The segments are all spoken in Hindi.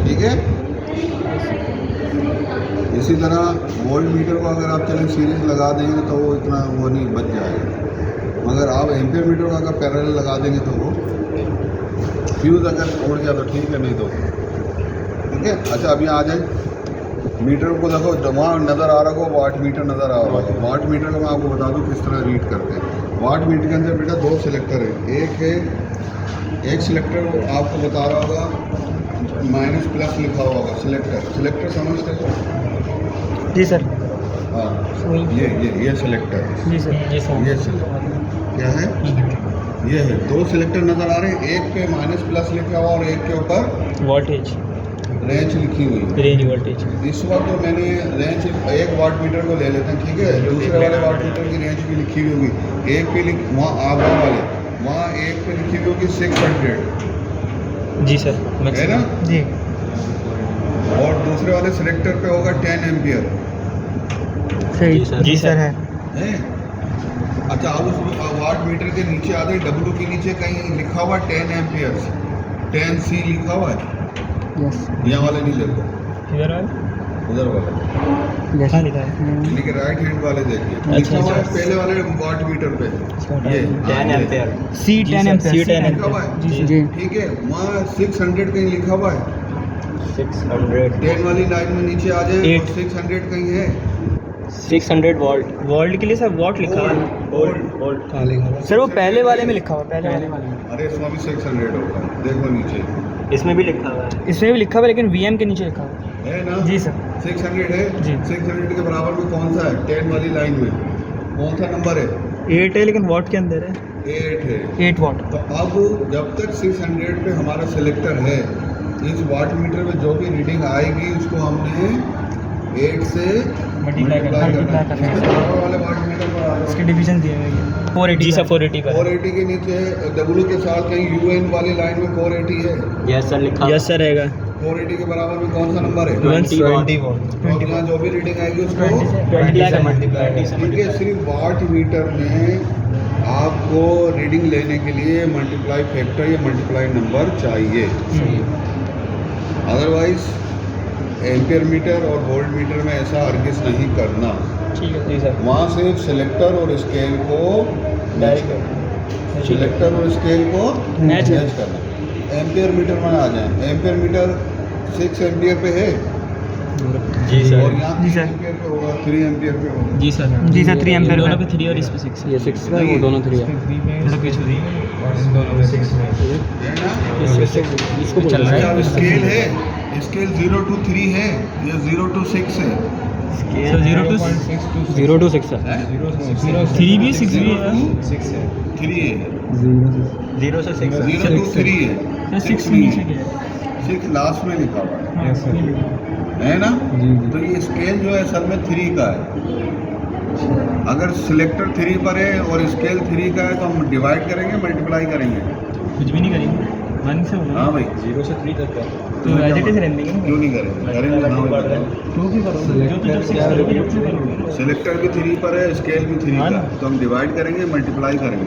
ठीक है। इसी तरह वोल्ट मीटर को अगर आप चलें सीरीज लगा देंगे तो वो इतना वो नहीं बच जाएगा, मगर आप एम्पियर मीटर को अगर पैरेलल लगा देंगे तो वो फ्यूज़ अगर उड़ गया तो ठीक है, नहीं तो ठीक है। अच्छा अभी आ जाए मीटर को, देखो वहाँ नज़र आ रहा हो वाट मीटर नज़र आ रहा होगा। वाट मीटर को मैं आपको बता दूँ किस तरह रीड करते हैं। वाट मीटर के अंदर बेटा दो सिलेक्टर है, एक सिलेक्टर आपको बता रहा होगा माइनस प्लस लिखा हुआ होगा, सिलेक्टर समझते हो? जी सर। हाँ ये सिलेक्टर, जी सर। जी सर। ये सिलेक्टर क्या है, ये है। दो सिलेक्टर नज़र आ रहे हैं, एक पे माइनस प्लस लिखा हुआ और एक के ऊपर वोल्टेज रेंज लिखी हुई है, रेंज वोल्टेज। इस वक्त तो मैंने रेंज एक वाट मीटर को ले लेते हैं, ठीक है। दूसरे वाले वाट मीटर की रेंज भी लिखी हुई होगी, एक पे वहाँ आगे वाले वहाँ एक पे लिखी हुई होगी 600, जी सर है ना जी। और दूसरे वाले सिलेक्टर पे होगा 10 एम्पियर, सही जी सर है। है। अच्छा अब उस वाट मीटर के नीचे आते डब्ल्यू के नीचे कहीं लिखा हुआ 10 एम्पियर, 10C लिखा हुआ है, यहाँ वाले नहीं देखो, इधर वाला उधर वाला जैसा लिखा है, लेकिन राइट हैंड वाले देखिए अच्छा, लिखा हुआ है अच्छा। पहले वाले वाट मीटर पे ये 10 एम्पियर सी 10 एम्पियर लिखा हुआ है, जी। ठीक है। वहाँ 600 कहीं लिखा हुआ है, 600 10 वाली लाइन में नीचे आ जाए 8 और 600 कहीं है, 600 वोल्ट के लिए सर वॉट लिखा हुआ है, वोल्ट कहाँ लिखा हुआ सर? वो पहले वाले में लिखा हुआ है, पहले वाले में। अरे इसमें भी 600 होगा, देखो नीचे इसमें भी लिखा हुआ है, इसमें भी लिखा हुआ है लेकिन वीएम के नीचे लिखा हुआ है ना। है। जी सर 600 है जी। 600 के बराबर में कौन सा है, 10 वाली लाइन में कौन सा नंबर है, 8 है लेकिन वॉट के अंदर है, 8 है। 8 वॉट। तो अब जब तक 600 पे हमारा सिलेक्टर है, इस वाट मीटर में जो भी रीडिंग आएगी उसको हमने 8 से मल्टीप्लाई करना है। बराबर वाले वाट मीटर पर आ जाओ। इसके डिवीजन दिए हुए हैं 480 जी सर 480 पर 480 के नीचे डब्ल्यू के साथ कहीं यूएन वाली लाइन में 480 है, यस सर लिखा, यस सर रहेगा। 480 के बराबर में कौन सा नंबर है, 20 वॉट। तो यहाँ जो भी रीडिंग आएगी उसको 20 से मल्टीप्लाई। ठीक है। सिर्फ वाट मीटर में आपको रीडिंग लेने के लिए मल्टीप्लाई फैक्टर या मल्टीप्लाई नंबर चाहिए, अदरवाइज एम्पियर मीटर और वोल्ट मीटर में ऐसा हरगिज़ नहीं करना। ठीक है जी सर। वहाँ सिर्फ सिलेक्टर और स्केल को सिलेक्टर और स्केल को मैच करना। एम्पियर मीटर में आ जाए, एम्पियर मीटर 6 एम्पियर पे है जी सर। और यहाँ जी 3 सर। एम्पियर पे होगा, 3 एम्पियर पे होगा। जी सर 3 एम्पियर दोनों पे 3 और इस पे 6 ये 6 है, वो दोनों 3 है। थोड़ा पीछे दी दोनों में 6 है ना। इसको चल रहा है। स्केल है, स्केल 0 to 3 है, ये 0 to 6 है। सर 0 to 6 है, 3 भी 6 भी है, 3 है, 0 से 6 0 to 3 है, 6 नीचे गया है। 6 लास्ट में लिखा हुआ है ना। तो ये स्केल जो है असल में 3 का है। अगर सिलेक्टर 3 पर है और स्केल 3 का है तो हम डिवाइड करेंगे मल्टीप्लाई करेंगे, कुछ भी नहीं करेंगे, 1 से होगा। हाँ भाई 0 से 3 तक है तो एज इट इज रहने देंगे। क्यों नहीं करेंगे, करेंगे हाँ भाई। क्यों भी करोगे, जो तो जब 6 करोगे जब से करोगे। सिलेक्टर भी 3 पर है, स्केल भी 3 हाँ का ना। है, तो हम डिवाइड करेंगे मल्टीप्लाई करेंगे,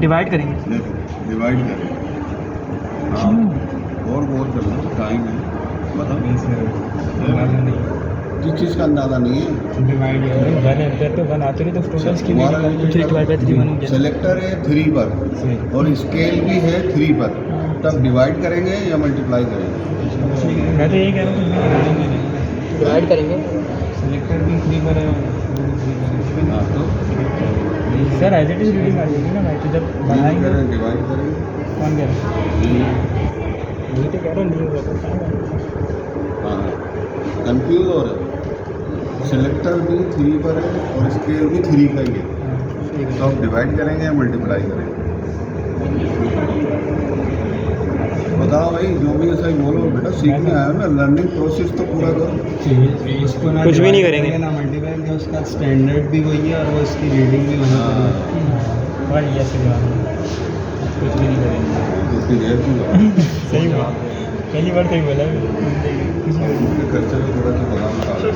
डिवाइड करेंगे। देखो डिवाइड करेंगे। हाँ और गौर कर लो, टाइम है बताओ, किस चीज़ का अंदाज़ा नहीं है। डिवाइड 1 एम्पियर पे 1 आते रहे तो टोटल की 3 डिवाइड बाय 3 1 हो गया। सिलेक्टर है 3 पर और स्केल भी है 3 पर, तब डिवाइड करेंगे या मल्टीप्लाई करेंगे। मैं तो यही कह रहा हूँ डिवाइड करेंगे। सिलेक्टर भी 3 पर है, हाँ तो sir as it is reading आ जाएगी ना भाई, तो जब बढ़ाएंगे डिवाइड करेंगे। कौन कह रहा है, वही तो कह रहा हूँ। हाँ कंफ्यूज हो रहा है, सिलेक्टर भी 3 पर है और स्केल भी 3 का ही है, तो आप डिवाइड करेंगे या मल्टीप्लाई करेंगे, बताओ भाई। जो भी ऐसा ही बोलो बेटा, सीखने आया ना, लर्निंग प्रोसेस तो पूरा करो। कुछ भी नहीं करेंगे ना मल्टीप्लाई में, उसका स्टैंडर्ड भी वही है और वो इसकी रीडिंग भी वही है। और ये सही बात है, कुछ भी नहीं करेंगे। इतनी देर क्यों सही बात, पहली बार सही बोला खर्चे में थोड़ा सा बादाम खा लो।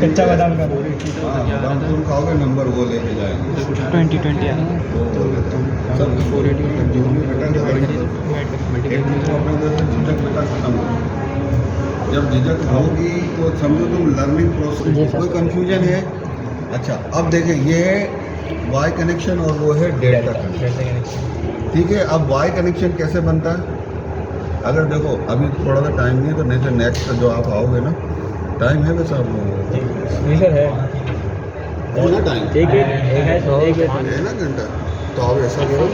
कच्चा बादाम का हाँ बादाम तुम खाओगे, नंबर वो लेके जाएंगे 20 सब 480 जो भी बेटा एक तो अपने को जब झिझक होगी तो समझो तुम लर्निंग प्रोसेस, कोई कंफ्यूजन है? अच्छा अब देखें, ये है वाई कनेक्शन और वो है डेल्टा कनेक्शन। ठीक है, अब वाई कनेक्शन कैसे बनता है? अगर देखो अभी थोड़ा सा टाइम नहीं है तो नहीं तो नेक्स्ट जो आप आओगे ना, टाइम है वैसे आप लोगों नहीं सर है को टाइम एक है ना घंटा, तो आप ऐसा करो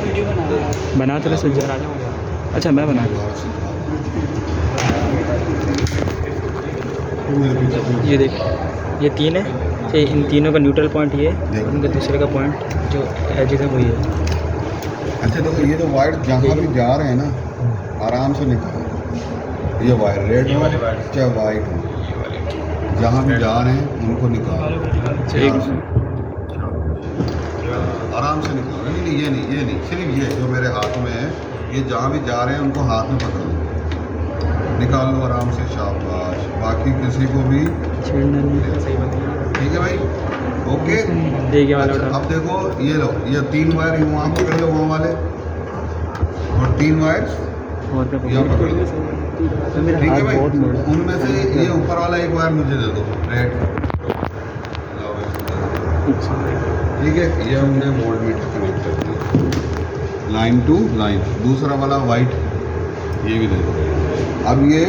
बना तो सर जरा अच्छा मैं बना ये देख ये तीन है, ये इन तीनों का न्यूट्रल पॉइंट ये है, उनका दूसरे का पॉइंट जो एजेस है वही है। अच्छा देखो ये जो वायर जहाँ भी जा रहे हैं ना आराम से निकालो, ये वायर रेड हो चाहे वाइट हो, जहाँ भी जा रहे हैं उनको निकालो आराम से निकालो। नहीं नहीं ये नहीं सिर्फ ये जो मेरे हाथ में है, ये जहाँ भी जा रहे हैं उनको हाथ में पकड़ो, निकाल लो आराम से, शाबाश। बाकी किसी को भी ठीक है भाई, ओके। अच्छा, अब देखो ये लो, ये 3 वायर वहाँ पकड़ लो वहाँ वाले, और 3 वायर यहाँ पकड़ लो, ठीक है भाई। उनमें से ये ऊपर वाला एक वायर मुझे दे दो रेड, ठीक है। ये हमने वोल्ट मीटर कनेक्ट कर दिया लाइन टू लाइन, दूसरा वाला वाइट ये भी दे दो। अब ये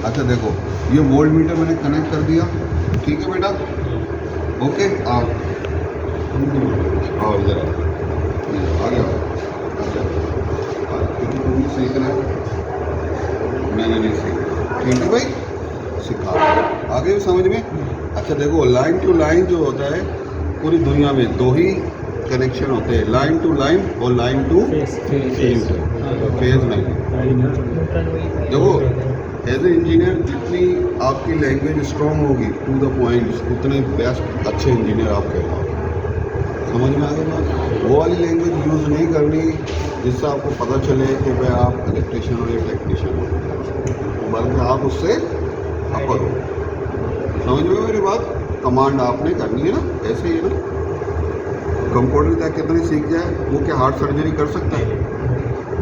अच्छा देखो ये वोल्ट मीटर मैंने कनेक्ट कर दिया, ठीक है बेटा, ओके। आओ इधर आ जाओ, तुम सीखना है, मैंने नहीं सीखा, ठीक है भाई, सिखा आगे समझ में। अच्छा देखो लाइन टू लाइन जो होता है पूरी दुनिया में 2 ही कनेक्शन होते हैं, लाइन टू लाइन और लाइन टू फेज नहीं। देखो एज ए इंजीनियर जितनी आपकी लैंग्वेज स्ट्रॉन्ग होगी टू द पॉइंट्स, उतने बेस्ट अच्छे इंजीनियर आप कहलाओगे। समझ में आ गई बात? वो वाली लैंग्वेज यूज़ नहीं करनी जिससे आपको पता चले कि भाई आप इलेक्ट्रिशियन हो या टेक्नीशियन हो, बल्कि आप उससे अपर हो। समझ में मेरी बात? कमांड आपने करनी है ना, ऐसे ही है ना। कंप्यूटर तक कितने सीख जाए, वो क्या हार्ट सर्जरी कर सकता है?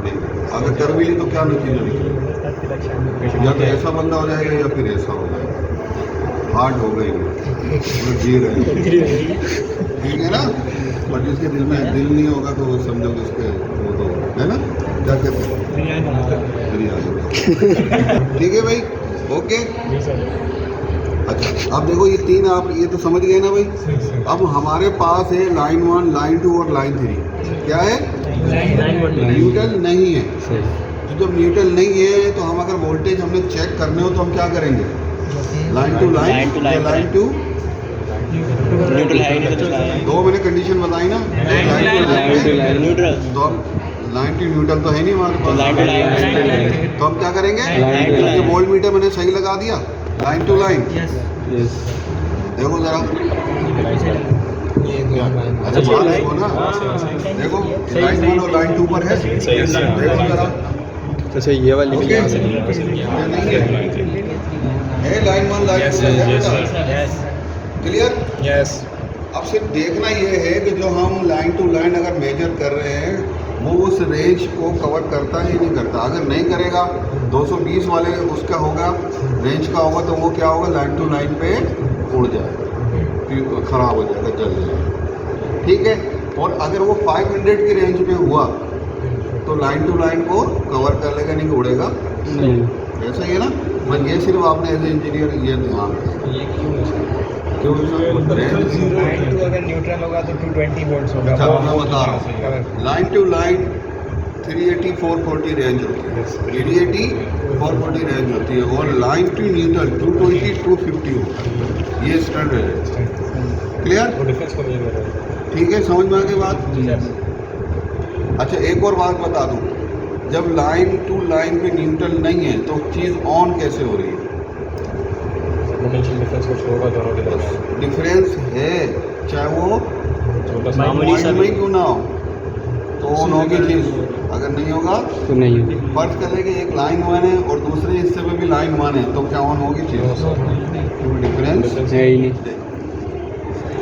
नहीं। अगर कर भी ली तो क्या नतीजा निकलेगा? या तो ऐसा बंदा हो जाएगा या फिर ऐसा हो जाएगा, हार्ट हो गई वो जी रहे हैं, ठीक है ना। बट जिसके दिल में दिल नहीं होगा तो वो समझो कि उसके वो तो है ना, क्या कहते हैं बिरयानी, ठीक है भाई, ओके। अच्छा अब देखो ये 3 आप ये तो समझ गए ना भाई। अब हमारे पास है लाइन 1, लाइन 2 और लाइन 3। क्या है? न्यूट्रल नहीं है। तो जब न्यूट्रल नहीं है तो हम अगर वोल्टेज हमने चेक करने हो तो हम क्या करेंगे? लाइन टू लाइन या लाइन टू न्यूट्रल है, 2 मैंने कंडीशन बताई ना, न्यूट्रल तो हम लाइन टू न्यूट्रल तो है नहीं हमारे पास, तो हम क्या करेंगे? वोल्ट मीटर मैंने सही लगा दिया, लाइन टू लाइन। देखो जरा, अच्छा बात देखो ना, देखो लाइन 1 और लाइन 2 पर है, देखो जरा। अच्छा ये वाली ओके है लाइन 1 लाइन 2 क्लियर? यस। अब सिर्फ देखना ये है कि जो हम लाइन टू लाइन अगर मेजर कर रहे हैं वो उस रेंज को कवर करता है या नहीं करता। अगर नहीं करेगा 220 वाले उसका होगा रेंज का होगा तो वो क्या होगा, लाइन टू लाइन पे उड़ जाएगा, ख़राब हो जाएगा, जल जाएगा, ठीक है। और अगर वो 500 की रेंज पे हुआ तो लाइन टू लाइन को कवर कर लेगा, नहीं उड़ेगा, ऐसा ही है ना। बस ये सिर्फ आपने एज ए इंजीनियर ये ध्यान रखना। क्यों? अगर न्यूट्रल होगा तो 220 वोल्ट्स होगा। अच्छा मैं बता रहा हूँ, लाइन टू लाइन 380 440 रेंज होती है, 380 440 रेंज होती है, और लाइन टू न्यूट्रल 220 250 होता है, ये स्टैंडर्ड है। क्लियर? ठीक है, समझ में आ गई बात? अच्छा एक और बात बता दूँ, जब लाइन टू लाइन पे न्यूट्रल नहीं है तो चीज़ ऑन कैसे हो रही है? डिफरेंस है, चाहे वो पॉइंट में ही क्यों ना हो तो ऑन होगी चीज़, अगर नहीं होगा तो नहीं होगी। फर्ज कर ले कि एक लाइन 1 है और दूसरे हिस्से में भी लाइन 1 है तो क्या ऑन होगी चीज़? क्योंकि डिफरेंस है ही नहीं।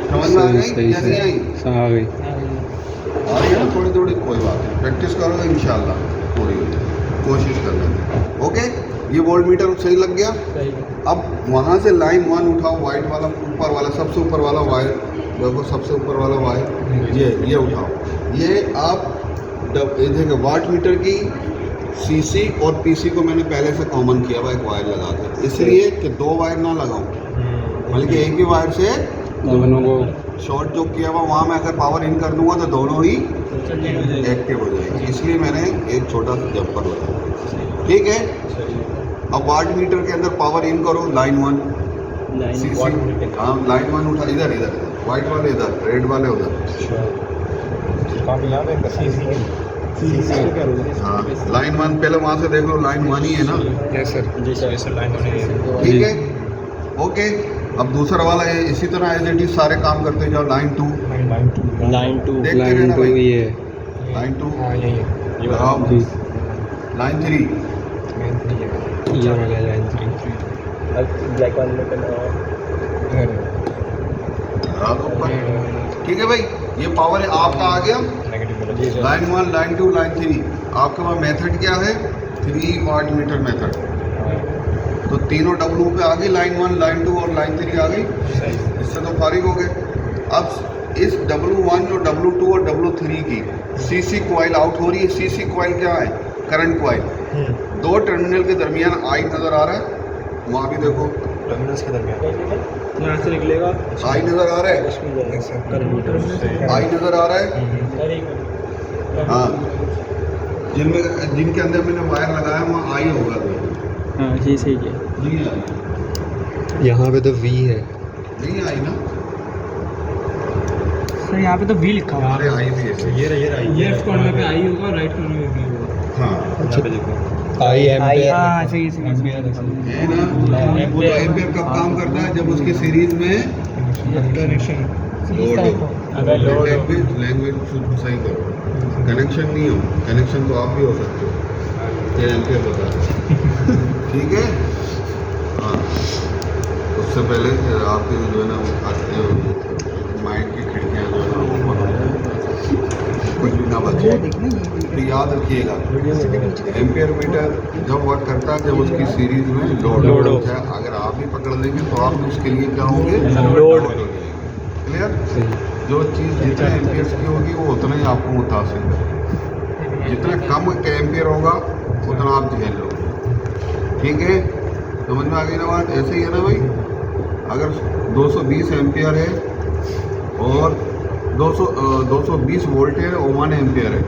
समझ में आ गई? कैसे आई? आ गई, आ रही है ना थोड़ी थोड़ी, कोई बात नहीं, प्रैक्टिस करोगे इंशाल्लाह पूरी होगी, कोशिश करना। ओके। ये वोल्ट मीटर सही लग गया। अब वहाँ से लाइन 1 उठाओ, वाइट वाला ऊपर वाला, सबसे ऊपर वाला वायर, देखो सबसे ऊपर वाला वायर, ये उठाओ। ये आप ये देखो वाट मीटर की सीसी और पीसी को मैंने पहले से कॉमन किया हुआ एक वायर लगा के, इसलिए कि 2 वायर ना लगाऊं, बल्कि एक ही वायर से दोनों को शॉर्ट जो किया हुआ वहाँ मैं अगर पावर इन कर दूंगा तो दोनों ही एक्टिव हो जाएंगे, इसलिए मैंने एक छोटा सा जंपर लगाया। ठीक है, अब वाट मीटर के अंदर पावर इन करो, लाइन 1 सीसी, हाँ लाइन 1 उठा, इधर वाइट वाले इधर, रेड वाले उधर, हाँ लाइन 1 पहले वहाँ से देख लो, लाइन 1 ही है ना। यस सर लाइन ठीक है, ओके। अब दूसरा वाला है इसी तरह एज इट इज सारे काम करते जाओ। लाइन 2 देखते रहना भाई, ये लाइन 2 हाँ यही है लगाओ, जी लाइन 3 ये वाला लाइन 3 ब्लैक वाले लगा दो ऊपर। ठीक है भाई, ये पावर है आपका आ गया। लाइन 1 लाइन 2 लाइन 3 आपके पास मेथड क्या है, 3 वाट मीटर मेथड। तो तीनों डब्लू पे आ गई, लाइन 1 लाइन 2 और लाइन 3 आ गई, इससे तो फारिग हो गए। अब इस W1 और W2 और W3 की सीसी कॉइल आउट हो रही है। सीसी कॉइल क्या है, करंट कॉइल। 2 टर्मिनल के दरमियान आई नज़र आ रहा है, वहाँ भी देखो टर्मिनल्स के दरमियान यहाँ से निकलेगा, आई नज़र आ रहा है, आई नज़र आ रहा है, हाँ जिनके अंदर मैंने वायर लगाया वहाँ आई होगा, तो हाँ जी सही है। नहीं आई, यहाँ पे तो V है नहीं आई ना, सर यहाँ पे तो वी लिखा हुआ हमारे आई भी है, ये रहा लेफ्ट कॉर्नर पे आई होगा, राइट कॉर्नर में वी होगा। हाँ अच्छा देखो आई एम्पियर हाँ सही है ना। वो तो एम्पियर कब काम करता है, जब उसकी सीरीज में कनेक्शन लोड हो। अगर लोड हो, लैंग्वेज सही करो, कनेक्शन नहीं हो, कनेक्शन तो आप भी हो सकते हो, ये एम्पियर बता दो। ठीक है, हाँ उससे पहले आपके जो है ना माइंड की खिड़कियाँ जो है ना वो बंद हो जाए, कुछ भी ना बचे। तो याद रखिएगा, एम्पियर मीटर जब वर्क करता है जब उसकी सीरीज में लोड हो जाए। अगर आप भी पकड़ लेंगे तो आप उसके लिए क्या होंगे, लोड हो जाएंगे। क्लियर, जो चीज़ जितने एम्पियर्स की होगी वो उतना ही आपको मुतासिर है, जितना कम एम्पियर होगा उतना आप झेल लो। ठीक है, समझ में आ गई ना बात। ऐसे ही है ना भाई, अगर 220 एम्पियर है और 220 वोल्ट है और 1 एम्पियर है,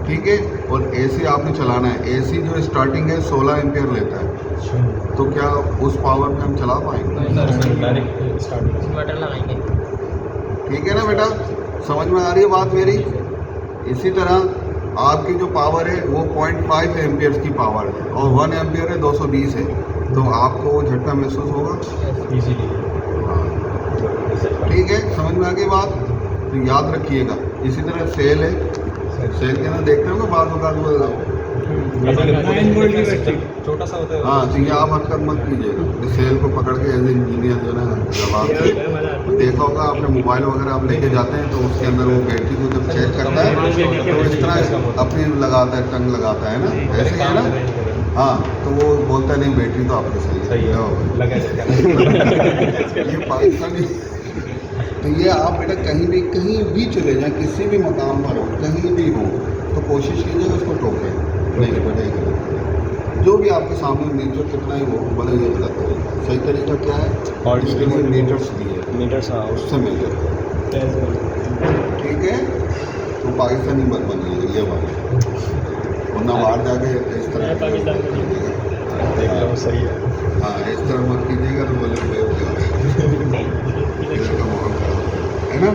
ठीक है, और एसी आपने चलाना है। एसी जो स्टार्टिंग है 16 एम्पियर लेता है, तो क्या उस पावर में हम चला पाएंगे? ठीक है ना बेटा, समझ में आ रही है बात मेरी। इसी तरह आपकी जो पावर है वो 0.5 एम्पियर की पावर है और 1 एम्पियर है 220 है, तो आपको वो झटका महसूस होगा। ठीक है, समझ में आ गई बात, तो याद रखिएगा। इसी तरह सेल है, सेल के अंदर देखते हो बाद छोटा सा होता है। हाँ, तो ये आप हरकत मत कीजिएगा, इस सेल को पकड़ के एज इंजीनियर जो है ना जवाब से देखा होगा आपने, मोबाइल वगैरह आप लेके जाते हैं तो उसके अंदर वो बैटरी को जब चेक करता है तो इस तरह अपनी लगाता है, टंग लगाता है ना, ऐसे ही है ना। हाँ, तो वो बोलता है नहीं बैटरी तो आपकी सही है। ये पाकिस्तानी। तो ये आप बेटा कहीं भी चले जाएं, किसी भी मकाम पर हो, कहीं भी हो, तो कोशिश कीजिए उसको टोकें नहीं बेटा। जो भी आपके सामने मीटर कितना ही हो, बड़े ये गलत तरीका। सही तरीका क्या है, और इसके लिए मीटर्स दिए, मीटर्स उससे मेजर। ठीक है, तो पाकिस्तानी मत बनिए ये बात, वरना बाहर जाके इस तरह सही है। हाँ, इस तरह मत कीजिएगा तो बोले का माहौल खराब है ना।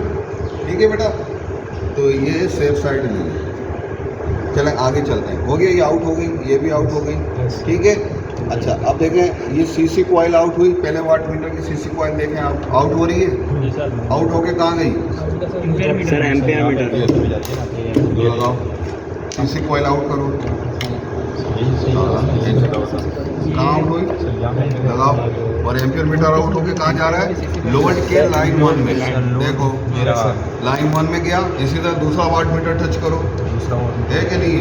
ठीक है बेटा, तो ये सेफ साइड नहीं है। चलें आगे चलते हैं। हो गया, ये आउट हो गई, ये भी आउट हो गई। ठीक है, अच्छा अब देखें ये सीसी कॉइल आउट हुई, पहले वाट मीटर की सीसी कॉइल देखें आप आउट हो रही है। आउट होके कहाँ गई सर, एम्पियर मीटर लगाओ, सीसी कॉइल आउट करो, कहाँ आउट हुई लगाओ, और एम्पियर मीटर आउट होके कहाँ जा रहा है, लोड के लाइन 1 में। देखो लाइन 1 में गया, इसी तरह दूसरा वाट मीटर टच करो, है कि नहीं,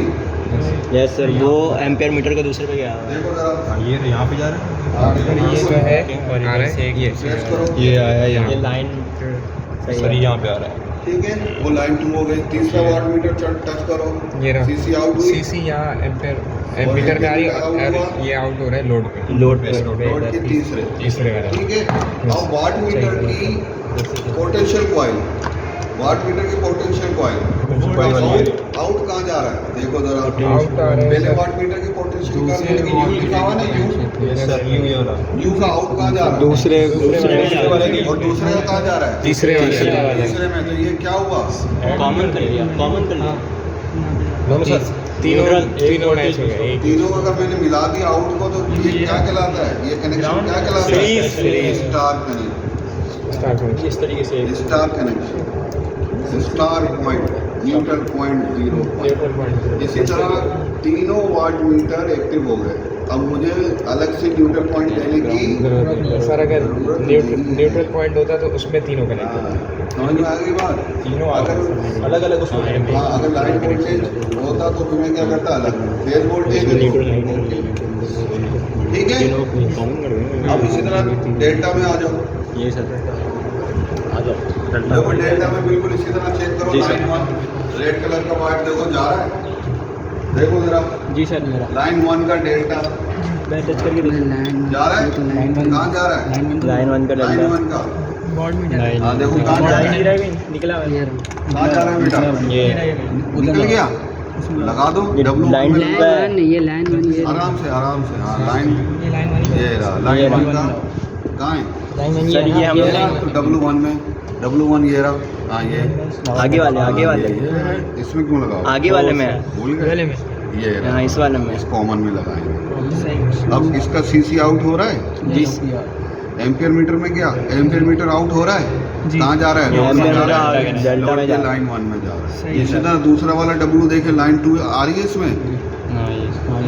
यस सर, वो एम्पियर मीटर का दूसरे पे गया हुआ है। देखो जरा, ये यहाँ पे जा रहा है। ये जो है और आ रहा इधर से है एक ये प्रेस करो। ये आया यहाँ। ये लाइन सही सर है। यहाँ पे आ रहा है। ठीक है, वो लाइन 2 हो गई। तीसरा वाट मीटर टच करो, ये रहा सीसी आउट हुई। सीसी यहाँ एम्पीयर पे आ रही है और ये आउट हो रहा है लोड पे लोड पे लोड के तीसरे, तीसरे वाला ठीक है। अब वाट मीटर की पोटेंशियल कॉइल, वाट मीटर की पोटेंशियल कॉइल आउट कहाँ जा रहा है? देखो जरा, आउट आ रहा है पहले वाट मीटर की पोटेंशियल कॉइल में यू लिखा हुआ ना, यू का आउट कहाँ जा रहा है? दूसरे और दूसरे का कहाँ जा रहा है? तीसरे वाले तीसरे में। तो ये क्या हुआ? कॉमन कर लिया, कॉमन कर लिया। दोनों सर तीनों मैच हो गए एक तीनों का अगर मैंने मिला दिया आउट को, तो ये क्या कहलाता है? ये कनेक्शन क्या कहलाता है? Star connection. स्टार्ट हो इस तरीके से star connection, star point, neutral point, zero point. इसी तरह तीनों वाट मीटर एक्टिव हो गए। अब मुझे अलग से न्यूट्रल पॉइंट लेने की सर अगर न्यूट्रल पॉइंट होता तो उसमें तीनों कनेक्ट होते समझ में आ गई बात? तीनों अगर अलग अलग उसमें हाँ, अगर लाइन वोल्टेज होता तो तुम्हें क्या करता? अलग फेज वोल्टेज। ठीक है, अब इसी तरह डेल्टा में आ जाओ। ये सर आ जाओ। देखो डेल्टा में बिल्कुल इसी तरह चेक करो। जी सर। लाइन 1 रेड कलर का वायर देखो जा रहा है, देखो जरा जी सर, मेरा लाइन 1 का डेल्टा मैं टच करके देखो। जा रहा है, कहाँ जा रहा है? लाइन 1 का लाइन डंडा 1 का हाँ देखो कहाँ जा रहा है? निकला हुआ है। कहाँ जा रहा है बेटा? ये निकल गया, लगा दो ये डब्लू लाइन में। पे आराम से हाँ लाइन, ये रहा लाइन ये 1 रहा। का। कहाँ है? सर ये हम W1 में, W1 ये रहा। हाँ ये आगे वाले ये इसमें क्यों लगाओ? आगे वाले में है। भूल गए? ये रहा। हाँ, इस वाले में। इस कॉमन में लगाएंगे। अब इसका सीसी आउट हो रहा है, जी एम्पियर मीटर में क्या? एम्पियर मीटर आउट हो रहा है, कहाँ जा रहा है? ये लोड में एम्पियर जा रहा मीटर है, डेल्टा लोड में पे जा रहा है। लाइन 1 में जा रहा है। इसी तरह दूसरा वाला W देखे, लाइन 2 आ रही है इसमें,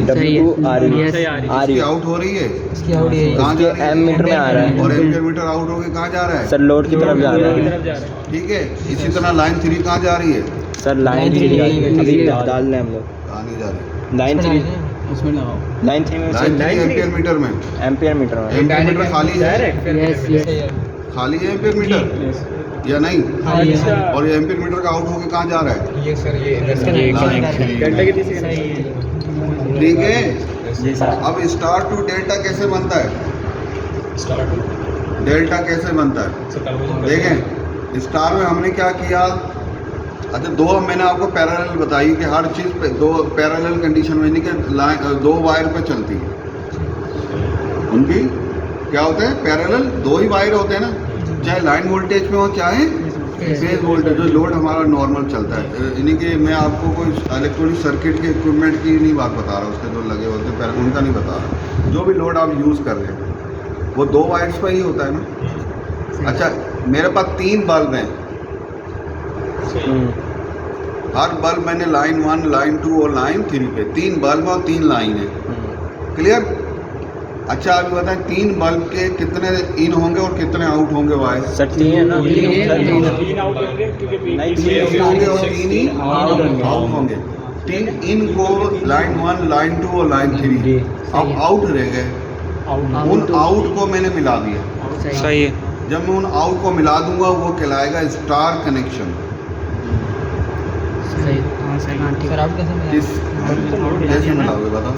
डब्ल्यू आ रही है, आ रही इसकी है। आउट हो रही है, कहाँ इसके जा रही है? एम मीटर में आ रहा है और एम्पियर मीटर आउट होके कहाँ जा रहा है? सर, लोड की तरफ जा रहा है। ठीक है, इसी तरह लाइन 3 कहाँ जा रही है? सर लाइन 3 अभी डाल लें हम लोग। कहाँ नहीं जा रही? लाइन 3 लाइन 3 में लाइन 3 एम्पियर मीटर में, एम्पियर मीटर में एम्पियर मीटर खाली है, खाली है एम्पियर मीटर या नहीं? और ये एम्पियर मीटर का आउट होके कहाँ जा रहा है? ये सर ये इधर से ये लाइन कनेक्शन 3 में। ठीक है, जी सर। अब स्टार टू डेल्टा कैसे बनता है? डेल्टा कैसे बनता है देखें। स्टार में हमने क्या किया? अच्छा, दो मैंने आपको पैरेलल बताई कि हर चीज़ पे दो पैरेलल कंडीशन में, नहीं कि दो वायर पे चलती है। उनकी क्या होता है? पैरेलल दो ही वायर होते हैं ना, चाहे लाइन वोल्टेज में हो चाहे फेज वोल्टेज। जो लोड हमारा नॉर्मल चलता है, यानी कि मैं आपको कोई इलेक्ट्रॉनिक सर्किट के इक्विपमेंट की नहीं बात बता रहा, उसके जो लगे होते हैं उनका नहीं बता रहा। जो भी लोड आप यूज़ कर रहे हैं वो दो वायर्स पर ही होता है ना। अच्छा, मेरे पास 3 बल्ब हैं, हर बल्ब मैंने लाइन 1, लाइन 2 और लाइन 3 पे 3 बल्ब और 3 लाइन है। क्लियर? अच्छा, आप बताएं 3 बल्ब के कितने इन होंगे और कितने आउट होंगे वायर? सर 3 है ना, नहीं, 3 होंगे और 3 ही आउट होंगे। 3 इन को लाइन 1, लाइन 2 और लाइन 3 अब आउट रह गए। उन आउट को मैंने मिला दिया। सही है। जब मैं उन आउट को मिला दूंगा वो कहलाएगा स्टार कनेक्शन। किस कैसे मिलाओगे बताओ?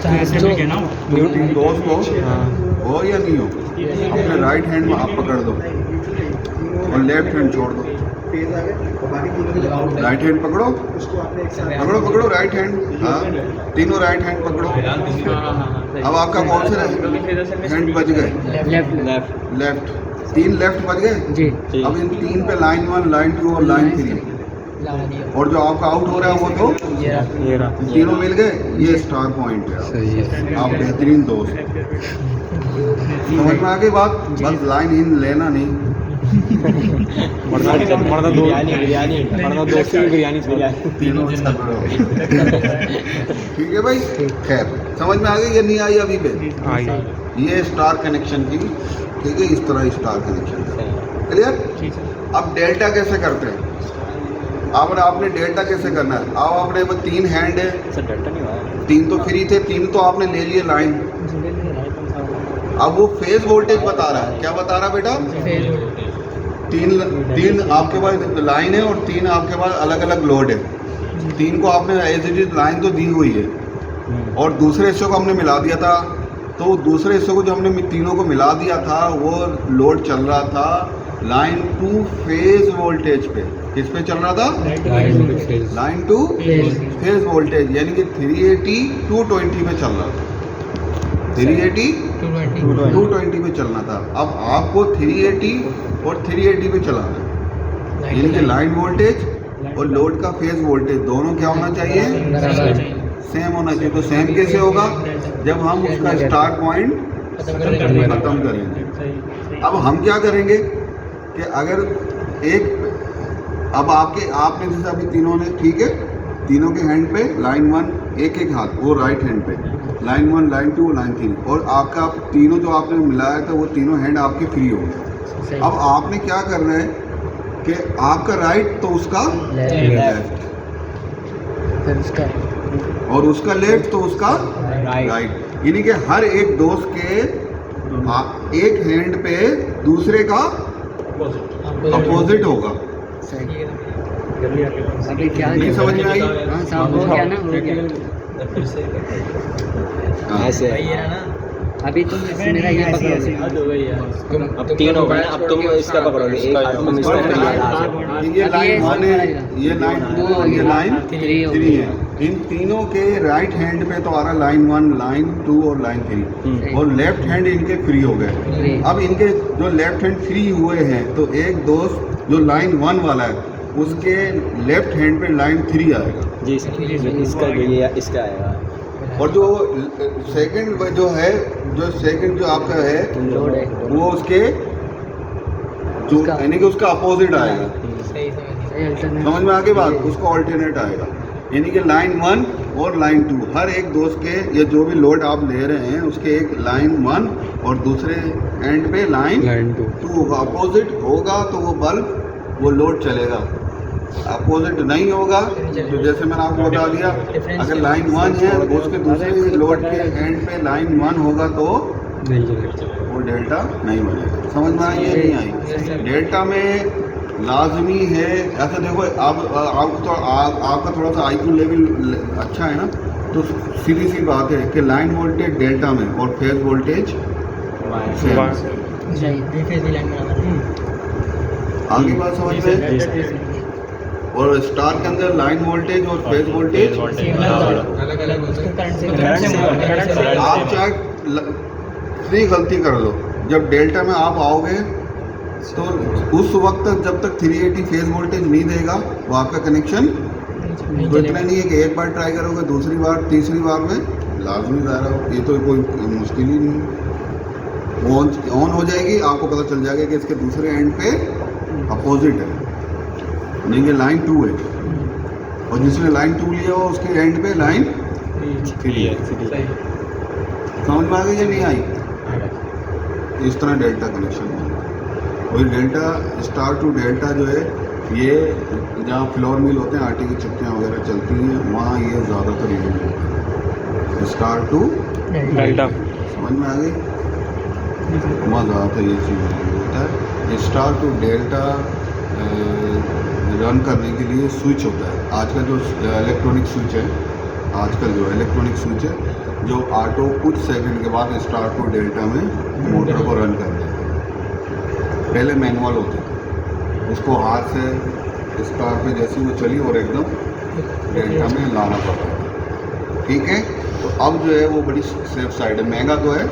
कैसे मिलाओगे? तीन दोस्त हो या नहीं हो, अपने राइट हैंड में आप पकड़ दो और लेफ्ट हैंड छोड़ दो। राइट हैंड पकड़ो, पकड़ो पकड़ो राइट हैंड। हाँ, तीनों राइट हैंड पकड़ो। अब आपका कौन से हैंड बच गए? लेफ्ट। 3 लेफ्ट बच गए जी। अब इन 3 पे लाइन 1, लाइन 2 और लाइन 3 और जो आपका आउट हो रहा है वो तो तीनों मिल गए। ये स्टार पॉइंट है। आप बेहतरीन दोस्त। समझ में आ गई बात? बस लाइन इन लेना नहीं। तीनों ठीक है भाई, खैर समझ में आ गई या नहीं आई अभी पे? ये स्टार कनेक्शन की, ठीक है, इस तरह स्टार कनेक्शन। क्लियर? अब डेल्टा कैसे करते हैं? अब आपने डेल्टा कैसे करना है? अब आपने वो 3 हैंड है, सर डेल्टा नहीं हुआ 3 तो फ्री थे, 3 तो आपने ले लिए लाइन। अब वो फेज वोल्टेज बता रहा है, क्या बता रहा है बेटा? तीन आपके पास लाइन है और 3 आपके पास अलग अलग लोड है। 3 को आपने एज इट इज लाइन तो दी हुई है और दूसरे हिस्से को हमने मिला दिया था। तो दूसरे हिस्से को जो हमने तीनों को मिला दिया था वो लोड चल रहा था लाइन टू फेज वोल्टेज पे। किस पे चल रहा था? लाइन टू फेज वोल्टेज, यानी कि 380 220 पे चल रहा था। 380 220 पे चलना था। अब आपको 380 और 380 पे चलाना है, यानी कि लाइन वोल्टेज और लोड का फेज वोल्टेज दोनों क्या होना चाहिए? सेम होना चाहिए। तो सेम कैसे होगा? जब हम उसका स्टार्ट पॉइंट खत्म करेंगे। अब हम क्या करेंगे कि अगर अब आपने जैसे अभी तीनों ने, ठीक है, तीनों के हैंड पे लाइन 1 एक हाथ, वो राइट हैंड पे लाइन 1 लाइन 2 लाइन 3, और आपका तीनों जो आपने मिलाया था वो तीनों हैंड आपके फ्री हो गए। अब आपने क्या करना है कि आपका राइट तो उसका लेफ्ट और उसका लेफ्ट तो उसका राइट, यानी कि हर एक दोस्त के एक हैंड पे दूसरे का अपोजिट होगा। अभी क्या नहीं समझ में आई? हाँ साहब हो गया ना, हो गया। ऐसे अभी तुम मेरा ये पकड़ोगे, अब 3 हो गए, अब तुम इसका पकड़ोगे, एक हाथ तुम इसका पकड़ोगे। ये लाइन 1 है, ये लाइन 2 और ये लाइन 3 है। इन तीनों के राइट हैंड पे तो आ रहा लाइन 1 लाइन 2 और लाइन 3 और लेफ्ट हैंड इनके फ्री हो गए। अब इनके जो लेफ्ट हैंड फ्री हुए हैं तो एक दोस्त जो लाइन 1 वाला है उसके लेफ्ट हैंड पे लाइन 3 आएगा जी सर, इसका ये इसका आएगा। और जो सेकंड जो है, जो सेकंड जो आपका है वो उसके जो यानी कि उसका अपोजिट आएगा। समझ में आगे बात? उसका ऑल्टरनेट आएगा, यानी कि लाइन 1 और लाइन 2 हर एक दोस्त के, या जो भी लोड आप ले रहे हैं उसके एक लाइन 1 और दूसरे एंड पे लाइन 2 होगा। अपोजिट होगा तो वो बल्ब वो लोड चलेगा, अपोजिट नहीं होगा तो जैसे मैंने आपको बता दिया, अगर लाइन 1 है उसके दूसरे लोड के एंड पे लाइन 1 होगा तो वो डेल्टा नहीं बनेगा। समझ में आई या नहीं आई? डेल्टा में लाजमी है, ऐसा देखो आपका थोड़ा सा IQ लेवल अच्छा है ना, तो सीधी सी बात है कि लाइन वोल्टेज डेल्टा में और फेज वोल्टेज आगे बात समझ में। और स्टार के अंदर लाइन वोल्टेज और फेज वोल्टेज आप चाहे फ्री गलती कर लो, जब डेल्टा में आप आओगे तो उस वक्त तक जब तक 380 फेज वोल्टेज नहीं देगा वो आपका कनेक्शन तो इतना नहीं है कि एक बार ट्राई करोगे, दूसरी बार तीसरी बार में लाजमी जा रहा हो, ये तो कोई मुश्किल ही नहीं है। ऑन हो जाएगी, आपको पता चल जाएगा कि इसके दूसरे एंड पे अपोजिट है, नहीं कि लाइन 2 है, और जिसने लाइन 2 लिया हो उसके एंड पे लाइन 3 है। समझ में आ गई या नहीं आई? इस तरह डेल्टा कनेक्शन है। और डेल्टा स्टार टू डेल्टा जो है ये जहाँ फ्लोर मिल होते हैं, आटे की चक्कियाँ वगैरह चलती हैं, वहाँ ये ज़्यादातर यूज होता है स्टार टू डेल्टा। समझ में आ गई? वहाँ ज़्यादातर ये चीज़ यूज होता है। स्टार टू डेल्टा रन करने के लिए स्विच होता है। आजकल जो इलेक्ट्रॉनिक स्विच है, जो ऑटो कुछ सेकंड के बाद स्टार टू डेल्टा में मोटर को रन कर देते हैं। पहले मैनुअल होते थे, उसको हाथ से स्टार पे जैसे वो चली और एकदम डेल्टा में लाना पड़ता है। ठीक है, तो अब जो है वो बड़ी सेफ साइड है, महंगा तो है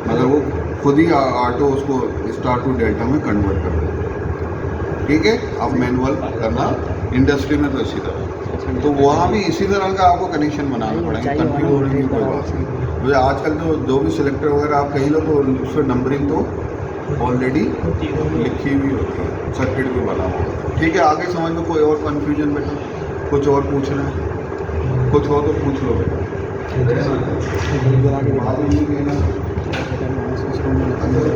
मगर वो खुद ही ऑटो उसको स्टार टू डेल्टा में कन्वर्ट कर देते हैं। ठीक है, अब मैनुअल करना इंडस्ट्री में तो इसी तरह, तो वहाँ भी इसी तरह का आपको कनेक्शन बनाना पड़ेगा, कंफ्यूज होने की कोई बात नहीं। तो आजकल जो भी सिलेक्टर वगैरह आप कहीं लो तो उस पर नंबरिंग तो ऑलरेडी लिखी हुई होती है, सर्किट भी बना हुआ होता है। ठीक है, आगे समझ में कोई और कन्फ्यूजन बेटा, कुछ और पूछना है, कुछ हो तो पूछ लो बेटा।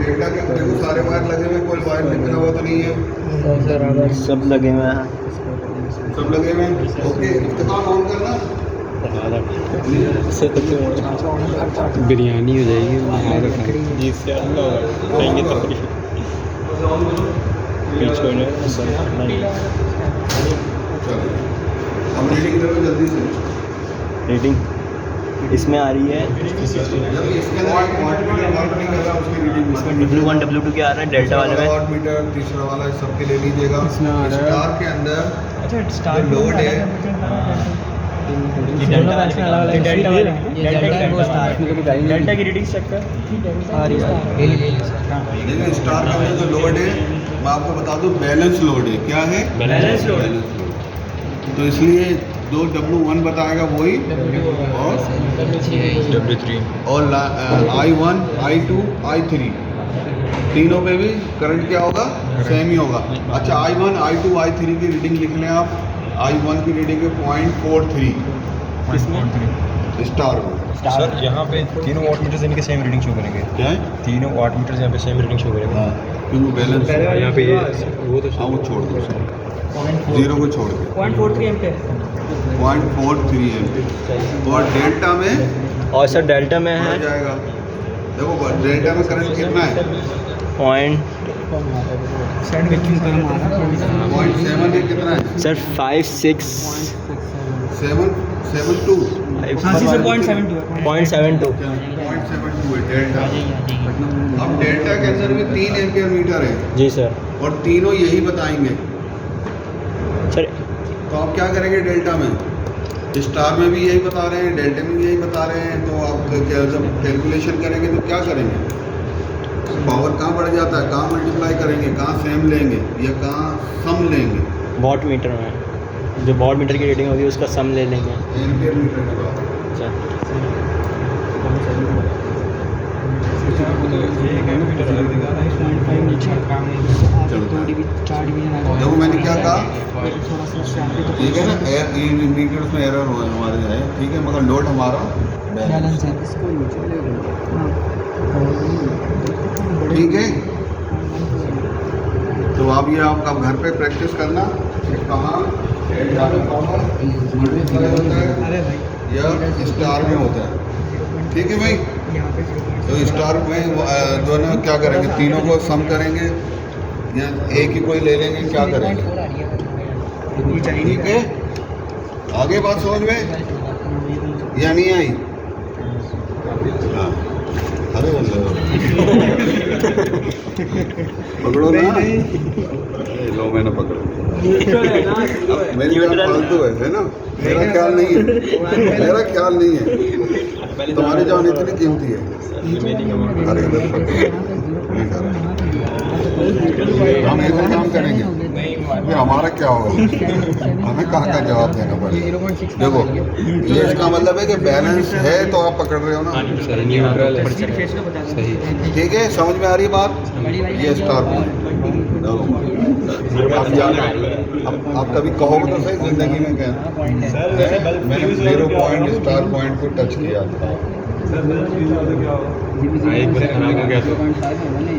डेटा के देखो सारे वायर लगे हुए, कोई वायर निकला हुआ तो नहीं है, सब लगे हुए हैं। सब लगे हुए हैं? ओके, इफ्तितार ऑन करना। बिरयानी हो जाएगी वहाँ का चलो, अब रीडिंग करो जल्दी से। रेटिंग इसमें आ रही है जब इसके अंदर एक वाट मीटर वर्क नहीं कर रहा, उसकी रीडिंग W1 W2 के आ रहा है डेल्टा वाले में। वाट मीटर तीसरा वाला सबके ले लीजिएगा। इसमें आ रहा है। स्टार के अंदर अच्छा जो लोड है डेल्टा की रीडिंग चेक कर आ रही है। लेकिन स्टार के अंदर जो लोड है मैं आपको बता दूं बैलेंस लोड है। क्या है? Balance load. तो इसलिए जो W1 बताएगा वही और W3 और I1 I2 I3 तीनों पे भी करंट क्या होगा? सेम ही होगा। अच्छा, I1 I2 I3 की रीडिंग लिख लें आप। I1 की रीडिंग है 0.43 स्टार में। सर यहाँ पे तीनों वाट मीटर्स इनके सेम रीडिंग शो करेंगे। क्या है? तीनों वाट मीटर्स यहाँ पे सेम रीडिंग शो करेंगे। हाँ, क्योंकि बैलेंस यहाँ पे वो तो हाँ वो छोड़ दो सर, जीरो को छोड़ के 0.43 एम्पेयर 0.43 एम्पीयर। और डेल्टा में और सर डेल्टा में बढ़ है जाएगा। देखो डेल्टा में करंट कितना है? पॉइंट 0.7 है। कितना है? सर 5.6 772 0.72 है डेल्टा। अब डेल्टा के अंदर भी 3 एम्पीयर मीटर है जी सर। और तीनों यही बताएंगे। सर तो आप क्या करेंगे? डेल्टा में स्टार में भी यही बता रहे हैं, डेल्टा में भी यही बता रहे हैं। तो आप क्या जब कैलकुलेशन करेंगे तो क्या करेंगे? पावर कहाँ बढ़ जाता है? कहाँ मल्टीप्लाई करेंगे? कहाँ सेम लेंगे या कहाँ सम लेंगे? वॉट मीटर में जो वॉट मीटर की रीडिंग होगी उसका सम ले लेंगे। एम्पीयर मीटर के बाद देखो मैंने क्या कहा, ठीक है ना, मीटर में एरर हो हमारे है, ठीक है, मगर लोड हमारा बैलेंस है, ठीक है। तो आप ये आपका घर पे प्रैक्टिस करना कहाँ या स्टार में होता है, ठीक है भाई। तो स्टार में दोनों क्या करेंगे? तीनों को सम करेंगे या एक ही कोई ले लेंगे? क्या करेंगे? ठीक है, आगे बात समझ में या नहीं आई? हाँ, अरे पकड़ो ना, लो मैंने पकड़ो। मेरी जान फालतू है ना, मेरा ख्याल नहीं है, मेरा ख्याल नहीं है, तुम्हारी जान इतनी कीमती है। अरे हम एक काम करेंगे, फिर हमारा क्या होगा? हमें कहाँ का जवाब देना पड़ेगा? देखो ये इसका मतलब है कि बैलेंस है तो आप पकड़ रहे हो ना, ठीक है, समझ में आ रही बात? ये स्टार पॉइंट आप कभी कहोगे तो सही जिंदगी में क्या मैंने 0 पॉइंट स्टार पॉइंट को टच किया था,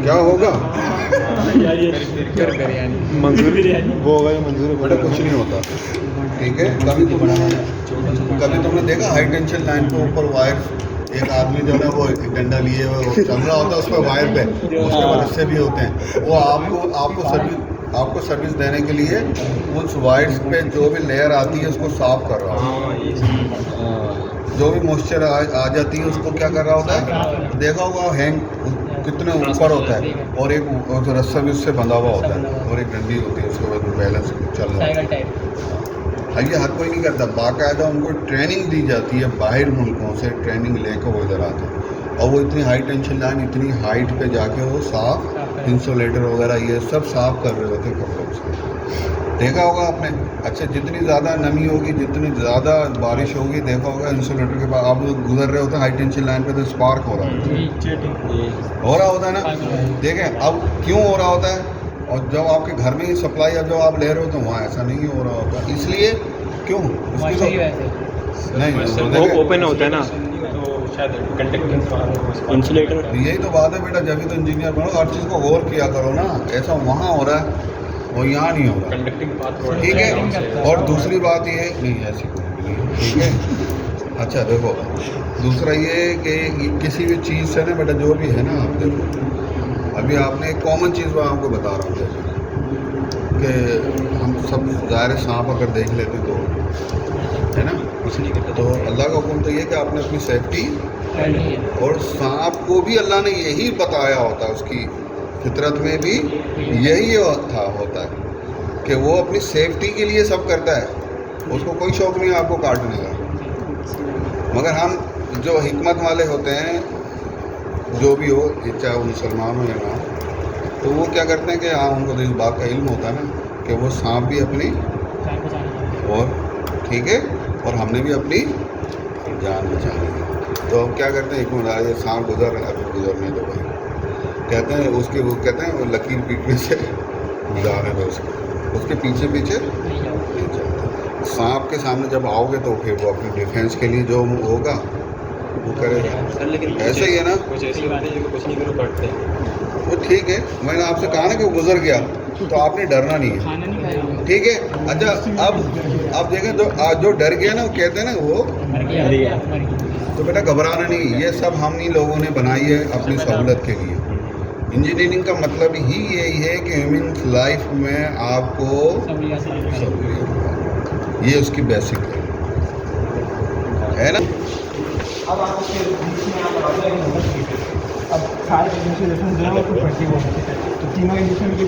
क्या होगा? मंजूरी वो होगा, मंजूरी बड़ा कुछ नहीं होता, ठीक है। कभी तुमने देखा हाई टेंशन लाइन के ऊपर वायर, एक आदमी जो है वो डंडा लिए वो चल रहा होता है उस पर वायर पे, उसके बाद हिस्से भी होते हैं, वो आपको सर्विस देने के लिए उस वायर्स पे जो भी लेयर आती है उसको साफ कर रहा होता है, जो भी मॉइस्चर आ जाती है उसको क्या कर रहा होता है, देखा होगा हैंग कितने ऊपर होता है, और एक रस्सा भी उससे बंधा हुआ होता है, और एक डंडी होती है, उसके बाद बैलेंस चल रहा है। ये हर कोई नहीं करता, बाकायदा उनको ट्रेनिंग दी जाती है, बाहर मुल्कों से ट्रेनिंग लेकर वो इधर आते हैं, और वो इतनी हाई टेंशन लाइन इतनी हाइट पे जाके वो साफ इंसुलेटर वगैरह ये सब साफ कर रहे होते हैं कपड़ों से, देखा होगा आपने। अच्छा, जितनी ज़्यादा नमी होगी, जितनी ज़्यादा बारिश होगी, देखा होगा इंसुलेटर के पास आप लोग गुजर रहे होते हैं हाई टेंशन लाइन पे तो स्पार्क हो रहा होता है ना, देखें अब क्यों हो रहा होता है, और जब आपके घर में ही सप्लाई अब जब आप ले रहे हो तो वहाँ ऐसा नहीं हो रहा होता, इसलिए क्यों उसकी तो नहीं वो ओपन होता है ना इंसुलेटर। यही तो बात है बेटा, जब भी तो इंजीनियर बनो, हर चीज़ को गौर किया करो ना, ऐसा वहाँ हो रहा है वो यहाँ नहीं होगा। कंडक्टिंग पाथ रोड ठीक है। और दूसरी बात ये नहीं ऐसी कोई भी नहीं है, ठीक है। अच्छा देखो, दूसरा ये कि किसी भी चीज़ से ना बेटा जो भी है ना, आप देखो अभी आपने एक कॉमन चीज़ मैं आपको बता रहा हूँ, जैसे कि हम सब ज़ाहिर सांप अगर देख लेते तो है ना, कुछ नहीं करता तो अल्लाह का हुक्म तो ये कि आपने अपनी सेफ्टी, और सांप को भी अल्लाह ने यही बताया होता है, उसकी फितरत में भी यही होता है कि वो अपनी सेफ्टी के लिए सब करता है, उसको कोई शौक़ नहीं है आपको काटने का। मगर हम जो हिकमत वाले होते हैं, जो भी हो, चाहे वो मुसलमान हो या ना, तो वो क्या करते हैं कि हाँ उनको तो इस बात का इल्म होता है ना कि वो सांप भी अपनी, और ठीक है, और हमने भी अपनी जान बचानी है। तो हम क्या करते हैं, एक मिनट ये सांप गुजर रहा है, अभी गुजरने दो भाई, कहते हैं उसके, वो कहते हैं वो लकीर पीटने से गुजारने दो उसके पीछे पीछे नहीं चलता। सांप के सामने जब आओगे तो फिर वो अपनी डिफेंस के लिए जो होगा वो करेगा। सर लेकिन ऐसा ही है ना, कुछ ऐसी बातें हैं जो कुछ नहीं करो काटते हैं। वो ठीक है, मैंने आपसे कहा ना कि वो गुजर गया तो आपने डरना नहीं है, ठीक है। अच्छा अब देखें जो डर गया ना, वो कहते हैं ना वो, तो बेटा घबराना नहीं, ये सब हम ही लोगों ने बनाई है अपनी सहूलत के लिए। इंजीनियरिंग का मतलब ही यही है कि ह्यूमन लाइफ में आपको सहूलियत, ये उसकी बेसिक है ना। अब आप उसके बीच में आप आ जाएंगे, अब सारे इंडिविजुअल जो है वो तो पढ़ती हो, तो तीनों इंडिविजुअल की